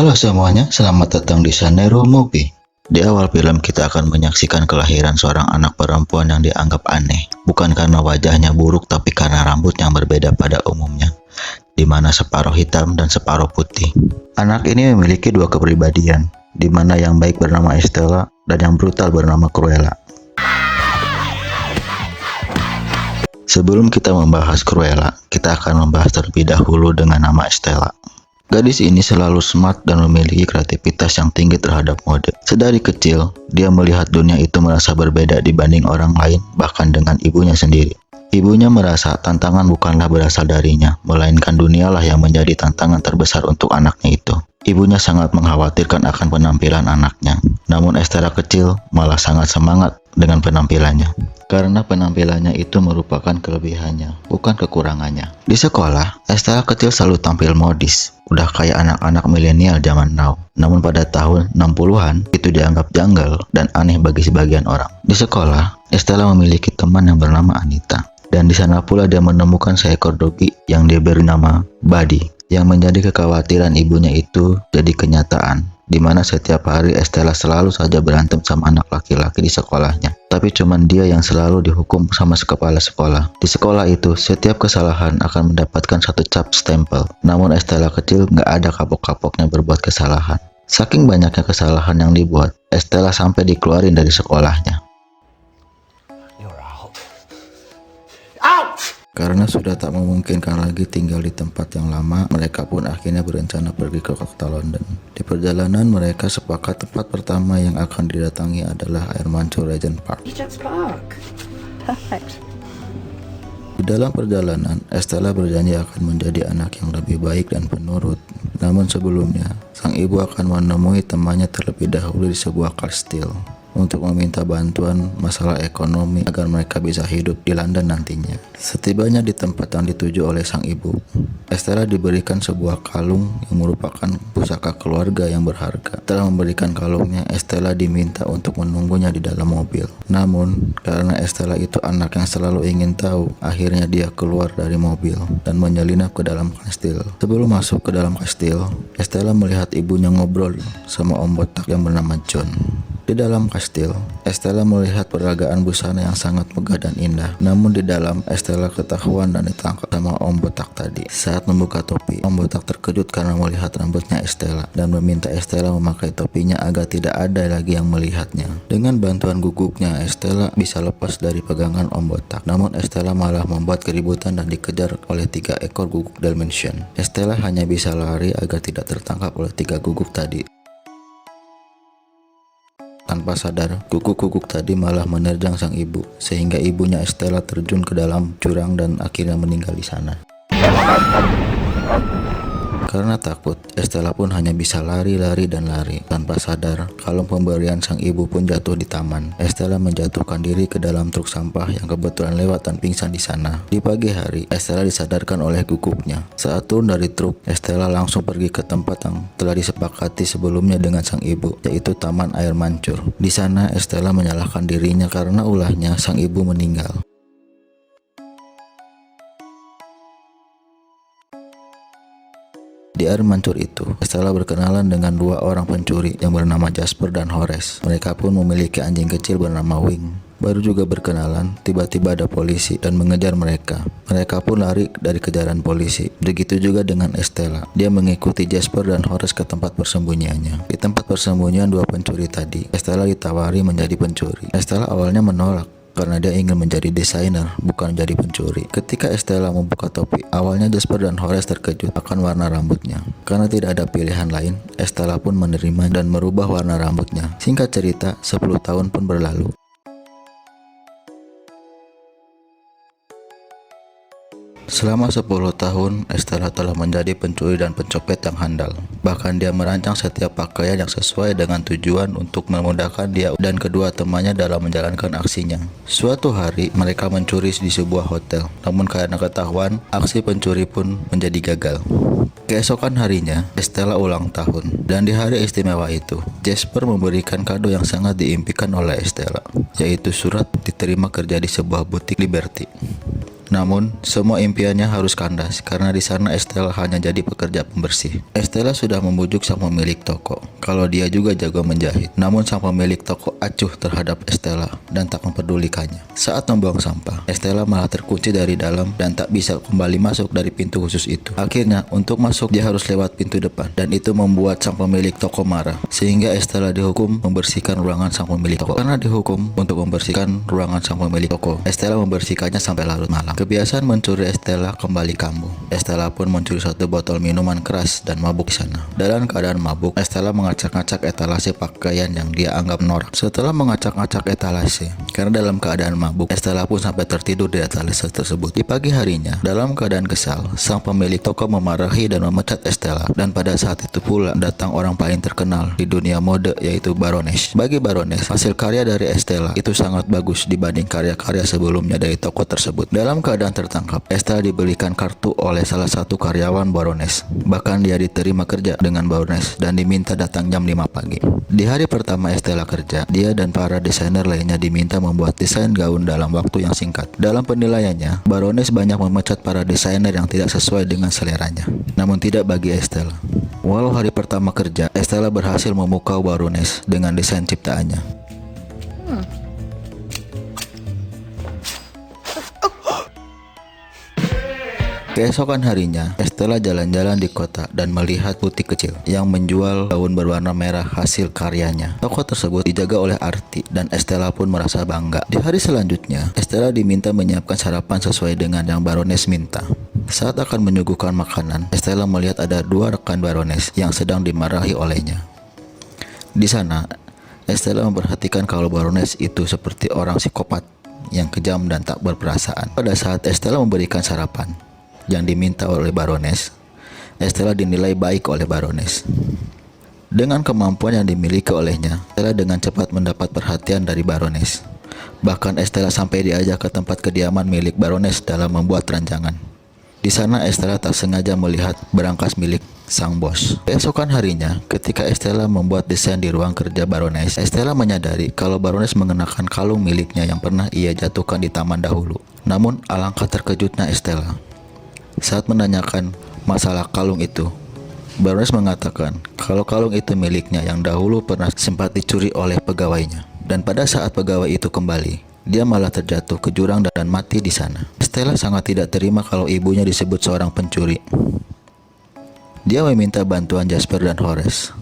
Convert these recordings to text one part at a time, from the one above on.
Halo semuanya, selamat datang di Sanero Movie. Di awal film kita akan menyaksikan kelahiran seorang anak perempuan yang dianggap aneh. Bukan karena wajahnya buruk, tapi karena rambut yang berbeda pada umumnya, di mana separuh hitam dan separuh putih. Anak ini memiliki dua kepribadian, di mana yang baik bernama Estella dan yang brutal bernama Cruella. Sebelum kita membahas Cruella, kita akan membahas terlebih dahulu dengan nama Estella. Gadis ini selalu smart dan memiliki kreativitas yang tinggi terhadap mode. Sedari kecil, dia melihat dunia itu merasa berbeda dibanding orang lain, bahkan dengan ibunya sendiri. Ibunya merasa tantangan bukanlah berasal darinya, melainkan dunialah yang menjadi tantangan terbesar untuk anaknya itu. Ibunya sangat mengkhawatirkan akan penampilan anaknya, namun Estella kecil malah sangat semangat dengan penampilannya. Karena penampilannya itu merupakan kelebihannya, bukan kekurangannya. Di sekolah, Estella kecil selalu tampil modis, udah kayak anak-anak milenial zaman now. Namun pada tahun 60-an, itu dianggap janggal dan aneh bagi sebagian orang. Di sekolah, Estella memiliki teman yang bernama Anita. Dan di sana pula dia menemukan seekor dogi yang diberi nama Buddy, yang menjadi kekhawatiran ibunya itu jadi kenyataan, di mana setiap hari Estella selalu saja berantem sama anak laki-laki di sekolahnya. Tapi cuman dia yang selalu dihukum sama kepala sekolah. Di sekolah itu, setiap kesalahan akan mendapatkan satu cap stempel. Namun Estella kecil nggak ada kapok-kapoknya berbuat kesalahan. Saking banyaknya kesalahan yang dibuat, Estella sampai dikeluarin dari sekolahnya. Karena sudah tak memungkinkan lagi tinggal di tempat yang lama, mereka pun akhirnya berencana pergi ke kota London. Di perjalanan mereka sepakat tempat pertama yang akan didatangi adalah air mancur Regent Park. Perfect. Di dalam perjalanan, Estella berjanji akan menjadi anak yang lebih baik dan penurut. Namun sebelumnya, sang ibu akan menemui temannya terlebih dahulu di sebuah kastil untuk meminta bantuan masalah ekonomi agar mereka bisa hidup di London nantinya. Setibanya di tempat yang dituju oleh sang ibu, Estella diberikan sebuah kalung yang merupakan pusaka keluarga yang berharga. Setelah memberikan kalungnya, Estella diminta untuk menunggunya di dalam mobil. Namun, karena Estella itu anak yang selalu ingin tahu, akhirnya dia keluar dari mobil dan menyelinap ke dalam kastil. Sebelum masuk ke dalam kastil, Estella melihat ibunya ngobrol sama om botak yang bernama John. Di dalam kastil, Estella melihat peragaan busana yang sangat megah dan indah. Namun di dalam, Estella ketahuan dan ditangkap sama om botak tadi. Saat membuka topi, om botak terkejut karena melihat rambutnya Estella dan meminta Estella memakai topinya agar tidak ada lagi yang melihatnya. Dengan bantuan guguknya, Estella bisa lepas dari pegangan om botak. Namun Estella malah membuat keributan dan dikejar oleh 3 ekor guguk Dalmatian. Estella hanya bisa lari agar tidak tertangkap oleh 3 guguk tadi. Tanpa sadar, guguk-guguk tadi malah menerjang sang ibu, sehingga ibunya Estella terjun ke dalam jurang dan akhirnya meninggal di sana. Karena takut, Estella pun hanya bisa lari-lari dan lari. Tanpa sadar, kalung pemberian sang ibu pun jatuh di taman. Estella menjatuhkan diri ke dalam truk sampah yang kebetulan lewat dan pingsan di sana. Di pagi hari, Estella disadarkan oleh guguknya. Saat turun dari truk, Estella langsung pergi ke tempat yang telah disepakati sebelumnya dengan sang ibu, yaitu Taman Air Mancur. Di sana, Estella menyalahkan dirinya karena ulahnya sang ibu meninggal. Di air mancur itu, Estella berkenalan dengan 2 orang pencuri yang bernama Jasper dan Horace. Mereka pun memiliki anjing kecil bernama Wing. Baru juga berkenalan, tiba-tiba ada polisi dan mengejar mereka. Mereka pun lari dari kejaran polisi. Begitu juga dengan Estella. Dia mengikuti Jasper dan Horace ke tempat persembunyiannya. Di tempat persembunyian 2 pencuri tadi, Estella ditawari menjadi pencuri. Estella awalnya menolak karena dia ingin menjadi desainer, bukan jadi pencuri. Ketika Estella membuka topi, awalnya Jasper dan Horace terkejut akan warna rambutnya. Karena tidak ada pilihan lain, Estella pun menerima dan merubah warna rambutnya. Singkat cerita, 10 tahun pun berlalu. Selama 10 tahun, Estella telah menjadi pencuri dan pencopet yang handal. Bahkan dia merancang setiap pakaian yang sesuai dengan tujuan untuk memudahkan dia dan kedua temannya dalam menjalankan aksinya. Suatu hari, mereka mencuri di sebuah hotel. Namun karena ketahuan, aksi pencuri pun menjadi gagal. Keesokan harinya, Estella ulang tahun. Dan di hari istimewa itu, Jasper memberikan kado yang sangat diimpikan oleh Estella, yaitu surat diterima kerja di sebuah butik Liberty. Namun, semua impiannya harus kandas karena di sana Estella hanya jadi pekerja pembersih. Estella sudah membujuk sang pemilik toko kalau dia juga jago menjahit. Namun sang pemilik toko acuh terhadap Estella dan tak mempedulikannya. Saat membuang sampah, Estella malah terkunci dari dalam dan tak bisa kembali masuk dari pintu khusus itu. Akhirnya, untuk masuk dia harus lewat pintu depan dan itu membuat sang pemilik toko marah sehingga Estella dihukum membersihkan ruangan sang pemilik toko. Karena dihukum untuk membersihkan ruangan sang pemilik toko, Estella membersihkannya sampai larut malam. Kebiasaan mencuri Estella kembali kambuh. Estella pun mencuri satu botol minuman keras dan mabuk di sana. Dalam keadaan mabuk, Estella mengacak-ngacak etalase pakaian yang dia anggap norak. Setelah mengacak-ngacak etalase, karena dalam keadaan mabuk, Estella pun sampai tertidur di etalase tersebut. Di pagi harinya, dalam keadaan kesal, sang pemilik toko memarahi dan memecat Estella. Dan pada saat itu pula datang orang paling terkenal di dunia mode, yaitu Baroness. Bagi Baroness, hasil karya dari Estella itu sangat bagus dibanding karya-karya sebelumnya dari toko tersebut. Dalam keadaan tertangkap, Estella dibelikan kartu oleh salah satu karyawan Baroness. Bahkan dia diterima kerja dengan Baroness dan diminta datang jam 5 pagi. Di hari pertama Estella kerja, dia dan para desainer lainnya diminta membuat desain gaun dalam waktu yang singkat. Dalam penilaiannya, Baroness banyak memecat para desainer yang tidak sesuai dengan seleranya. Namun tidak bagi Estella. Walau hari pertama kerja, Estella berhasil memukau Baroness dengan desain ciptaannya. Keesokan harinya, Estella jalan-jalan di kota dan melihat butik kecil yang menjual gaun berwarna merah hasil karyanya. Toko tersebut dijaga oleh Arti dan Estella pun merasa bangga. Di hari selanjutnya, Estella diminta menyiapkan sarapan sesuai dengan yang Baroness minta. Saat akan menyuguhkan makanan, Estella melihat ada dua rekan Baroness yang sedang dimarahi olehnya. Di sana, Estella memperhatikan kalau Baroness itu seperti orang psikopat yang kejam dan tak berperasaan. Pada saat Estella memberikan sarapan yang diminta oleh Baroness, Estella dinilai baik oleh Baroness. Dengan kemampuan yang dimiliki olehnya, Estella dengan cepat mendapat perhatian dari Baroness. Bahkan Estella sampai diajak ke tempat kediaman milik Baroness dalam membuat rancangan. Di sana Estella tak sengaja melihat berangkas milik sang bos. Keesokan harinya, ketika Estella membuat desain di ruang kerja Baroness, Estella menyadari kalau Baroness mengenakan kalung miliknya yang pernah ia jatuhkan di taman dahulu. Namun alangkah terkejutnya Estella saat menanyakan masalah kalung itu. Baroness mengatakan kalau kalung itu miliknya yang dahulu pernah sempat dicuri oleh pegawainya. Dan pada saat pegawai itu kembali, dia malah terjatuh ke jurang dan mati di sana. Estella sangat tidak terima kalau ibunya disebut seorang pencuri. Dia meminta bantuan Jasper dan Horace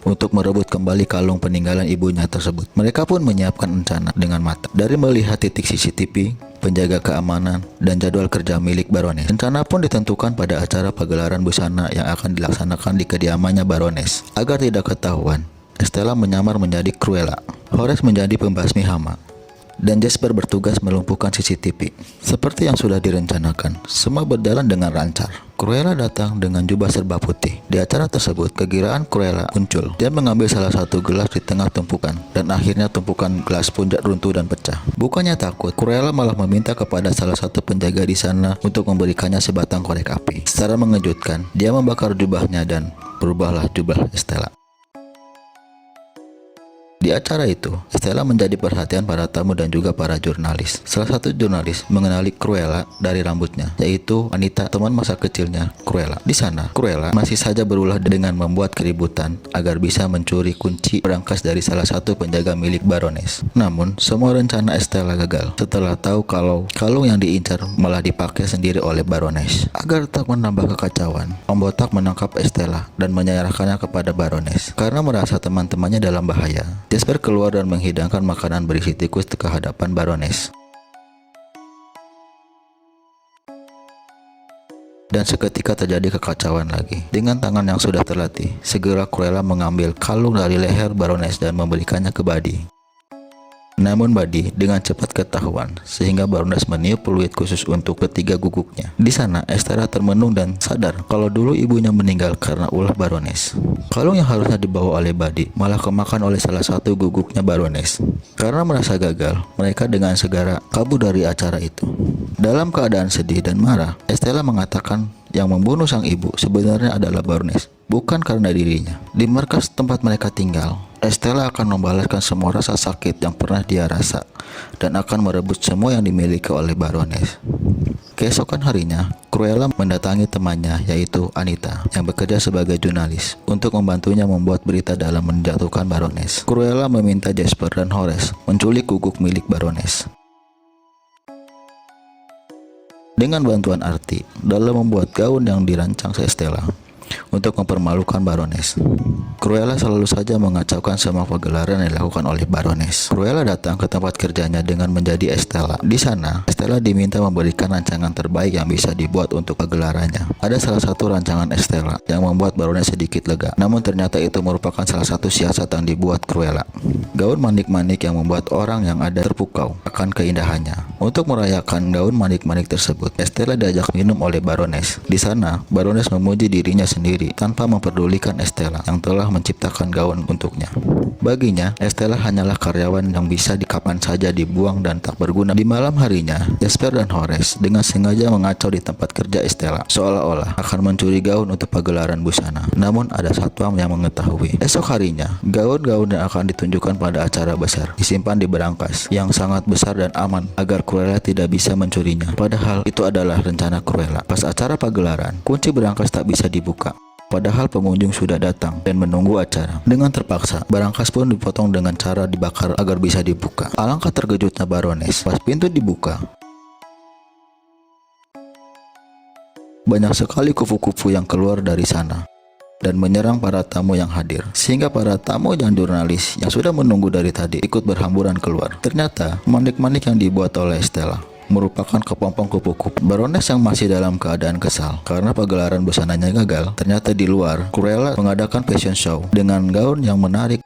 untuk merebut kembali kalung peninggalan ibunya tersebut. Mereka pun menyiapkan rencana dengan matang. Dari melihat titik CCTV, penjaga keamanan, dan jadwal kerja milik Baroness, rencana pun ditentukan pada acara pagelaran busana yang akan dilaksanakan di kediamannya Baroness. Agar tidak ketahuan, Estella menyamar menjadi Cruella, Horace menjadi pembasmi hama, dan Jasper bertugas melumpuhkan CCTV. Seperti yang sudah direncanakan, semua berjalan dengan lancar. Cruella datang dengan jubah serba putih. Di acara tersebut, kegiraan Cruella muncul. Dia mengambil salah satu gelas di tengah tumpukan, dan akhirnya tumpukan gelas pun runtuh dan pecah. Bukannya takut, Cruella malah meminta kepada salah satu penjaga di sana untuk memberikannya sebatang korek api. Secara mengejutkan, dia membakar jubahnya dan berubahlah jubah Estella. Di acara itu, Estella menjadi perhatian para tamu dan juga para jurnalis. Salah satu jurnalis mengenali Cruella dari rambutnya, yaitu Anita, teman masa kecilnya Cruella. Di sana, Cruella masih saja berulah dengan membuat keributan agar bisa mencuri kunci berangkas dari salah satu penjaga milik Baroness. Namun, semua rencana Estella gagal setelah tahu kalau kalung yang diincar malah dipakai sendiri oleh Baroness. Agar tak menambah kekacauan, Om Botak menangkap Estella dan menyerahkannya kepada Baroness. Karena merasa teman-temannya dalam bahaya, Jasper keluar dan menghidangkan makanan berisi tikus ke hadapan Baroness. Dan seketika terjadi kekacauan lagi. Dengan tangan yang sudah terlatih, segera Cruella mengambil kalung dari leher Baroness dan memberikannya ke Buddy. Namun Buddy dengan cepat ketahuan, sehingga Baroness meniup peluit khusus untuk ketiga guguknya. Di sana, Estella termenung dan sadar kalau dulu ibunya meninggal karena ulah Baroness. Kalung yang harusnya dibawa oleh Buddy malah kemakan oleh salah satu guguknya Baroness. Karena merasa gagal, mereka dengan segera kabur dari acara itu. Dalam keadaan sedih dan marah, Estella mengatakan yang membunuh sang ibu sebenarnya adalah Baroness, bukan karena dirinya. Di markas tempat mereka tinggal, Estella akan membalaskan semua rasa sakit yang pernah dia rasa dan akan merebut semua yang dimiliki oleh Baroness. Keesokan harinya, Cruella mendatangi temannya yaitu Anita yang bekerja sebagai jurnalis untuk membantunya membuat berita dalam menjatuhkan Baroness. Cruella meminta Jasper dan Horace menculik guguk milik Baroness. Dengan bantuan Artie dalam membuat gaun yang dirancang Estella untuk mempermalukan Baroness. Cruella selalu saja mengacaukan semua pagelaran yang dilakukan oleh Baroness. Cruella datang ke tempat kerjanya dengan menjadi Estella. Di sana, Estella diminta memberikan rancangan terbaik yang bisa dibuat untuk pagelarannya. Ada salah satu rancangan Estella yang membuat Baroness sedikit lega. Namun ternyata itu merupakan salah satu siasat yang dibuat Cruella. Gaun manik-manik yang membuat orang yang ada terpukau akan keindahannya. Untuk merayakan gaun manik-manik tersebut, Estella diajak minum oleh Baroness. Di sana, Baroness memuji dirinya sendiri tanpa memperdulikan Estella yang telah menciptakan gaun untuknya. Baginya, Estella hanyalah karyawan yang bisa di kapan saja dibuang dan tak berguna. Di malam harinya, Jasper dan Horace dengan sengaja mengacau di tempat kerja Estella, seolah-olah akan mencuri gaun untuk pagelaran busana. Namun ada satpam yang mengetahui. Esok harinya, gaun-gaun yang akan ditunjukkan pada acara besar disimpan di berangkas yang sangat besar dan aman agar Cruella tidak bisa mencurinya. Padahal itu adalah rencana Cruella. Pas acara pagelaran, kunci berangkas tak bisa dibuka. Padahal pengunjung sudah datang dan menunggu acara. Dengan terpaksa, berangkas pun dipotong dengan cara dibakar agar bisa dibuka. Alangkah terkejutnya Baroness pas pintu dibuka. Banyak sekali kupu-kupu yang keluar dari sana dan menyerang para tamu yang hadir, sehingga para tamu dan jurnalis yang sudah menunggu dari tadi ikut berhamburan keluar. Ternyata manik-manik yang dibuat oleh Estella merupakan kepompong kupu-kupu. Baroness yang masih dalam keadaan kesal karena pagelaran busananya gagal. Ternyata di luar, Cruella mengadakan fashion show dengan gaun yang menarik.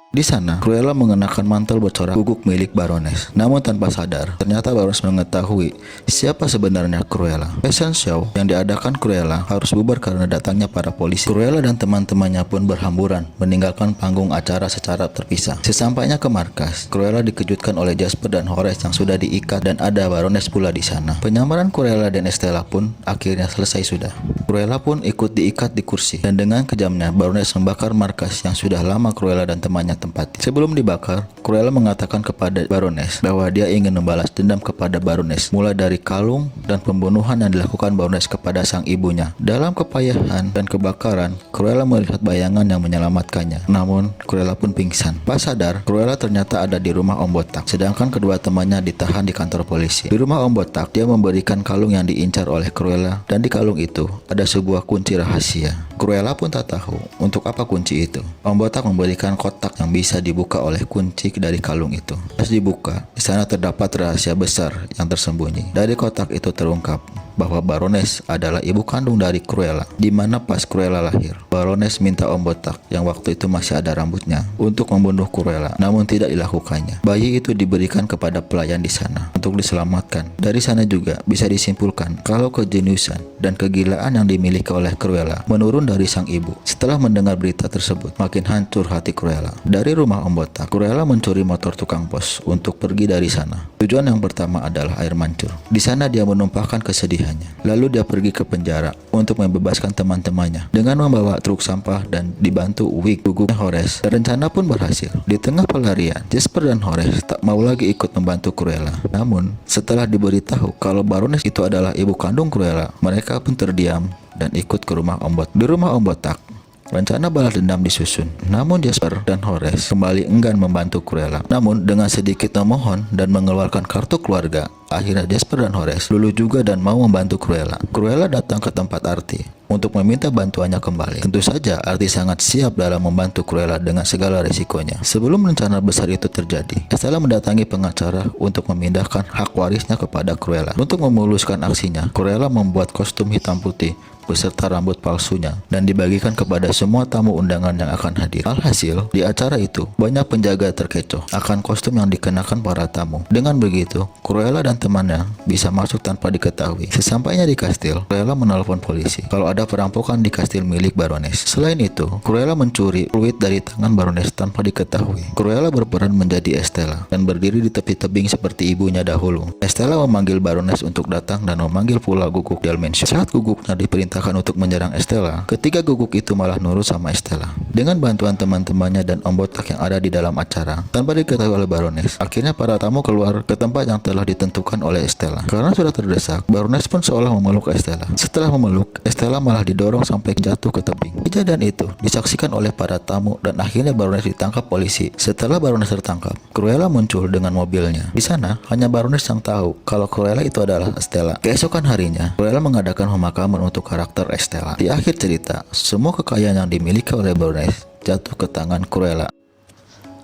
Di sana, Cruella mengenakan mantel bercorak guguk milik Baroness. Namun tanpa sadar, ternyata Baroness mengetahui siapa sebenarnya Cruella. Fashion show yang diadakan Cruella harus bubar karena datangnya para polisi. Cruella dan teman-temannya pun berhamburan meninggalkan panggung acara secara terpisah. Sesampainya ke markas, Cruella dikejutkan oleh Jasper dan Horace yang sudah diikat dan ada Baroness pula di sana. Penyamaran Cruella dan Estella pun akhirnya selesai sudah. Cruella pun ikut diikat di kursi dan dengan kejamnya Baroness membakar markas yang sudah lama Cruella dan temannya tempati. Sebelum dibakar, Cruella mengatakan kepada Baroness bahwa dia ingin membalas dendam kepada Baroness, mulai dari kalung dan pembunuhan yang dilakukan Baroness kepada sang ibunya. Dalam kepayahan dan kebakaran, Cruella melihat bayangan yang menyelamatkannya. Namun, Cruella pun pingsan. Pas sadar, Cruella ternyata ada di rumah Om Botak, sedangkan kedua temannya ditahan di kantor polisi. Di rumah Om Botak, dia memberikan kalung yang diincar oleh Cruella, dan di kalung itu ada sebuah kunci rahasia. Cruella pun tak tahu untuk apa kunci itu. Om Botak memberikan kotak yang bisa dibuka oleh kunci dari kalung itu. Pas dibuka, di sana terdapat rahasia besar yang tersembunyi. Dari kotak itu terungkap bahwa Baroness adalah ibu kandung dari Cruella. Di mana pas Cruella lahir, Baroness minta Om Botak yang waktu itu masih ada rambutnya untuk membunuh Cruella, namun tidak dilakukannya. Bayi itu diberikan kepada pelayan di sana untuk diselamatkan. Dari sana juga bisa disimpulkan kalau kejeniusan dan kegilaan yang dimiliki oleh Cruella menurun dari sang ibu. Setelah mendengar berita tersebut, makin hancur hati Cruella. Dari rumah Om Botak, Cruella mencuri motor tukang pos untuk pergi dari sana. Tujuan yang pertama adalah air mancur. Di sana dia menumpahkan kesedihan. Lalu dia pergi ke penjara untuk membebaskan teman-temannya dengan membawa truk sampah dan dibantu wig guguk Horace. Rencana pun berhasil. Di tengah pelarian, Jasper dan Horace tak mau lagi ikut membantu Cruella. Namun, setelah diberitahu kalau Baroness itu adalah ibu kandung Cruella, mereka pun terdiam dan ikut ke rumah Om Botak. Di rumah Om Botak, rencana balas dendam disusun. Namun Jasper dan Horace kembali enggan membantu Cruella. Namun dengan sedikit memohon dan mengeluarkan kartu keluarga, akhirnya Jasper dan Horace luluh juga dan mau membantu Cruella. Cruella datang ke tempat Artie untuk meminta bantuannya kembali. Tentu saja Artie sangat siap dalam membantu Cruella dengan segala risikonya. Sebelum rencana besar itu terjadi, Estella mendatangi pengacara untuk memindahkan hak warisnya kepada Cruella. Untuk memuluskan aksinya, Cruella membuat kostum hitam putih beserta rambut palsunya dan dibagikan kepada semua tamu undangan yang akan hadir. Alhasil, di acara itu banyak penjaga terkecoh akan kostum yang dikenakan para tamu. Dengan begitu, Cruella dan temannya bisa masuk tanpa diketahui. Sesampainya di kastil, Cruella menelpon polisi kalau ada perampokan di kastil milik Baroness. Selain itu, Cruella mencuri fluid dari tangan Baroness tanpa diketahui. Cruella berperan menjadi Estella dan berdiri di tepi tebing seperti ibunya dahulu. Estella memanggil Baroness untuk datang dan memanggil pula guguk Dalmatian. Saat guguknya diperintah memaksakan untuk menyerang Estella, ketiga guguk itu malah nurut sama Estella. Dengan bantuan teman-temannya dan om botak yang ada di dalam acara, tanpa diketahui oleh Baroness, akhirnya para tamu keluar ke tempat yang telah ditentukan oleh Estella. Karena sudah terdesak, Baroness pun seolah memeluk Estella. Setelah memeluk, Estella malah didorong sampai jatuh ke tebing. Kejadian itu disaksikan oleh para tamu dan akhirnya Baroness ditangkap polisi. Setelah Baroness tertangkap, Cruella muncul dengan mobilnya. Di sana, hanya Baroness yang tahu kalau Cruella itu adalah Estella. Keesokan harinya, Cruella mengadakan pemakaman untuk karakter Estella. Di akhir cerita, semua kekayaan yang dimiliki oleh Baroness jatuh ke tangan Cruella.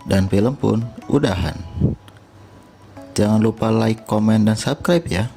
Dan film pun udahan. Jangan lupa like, komen, dan subscribe ya.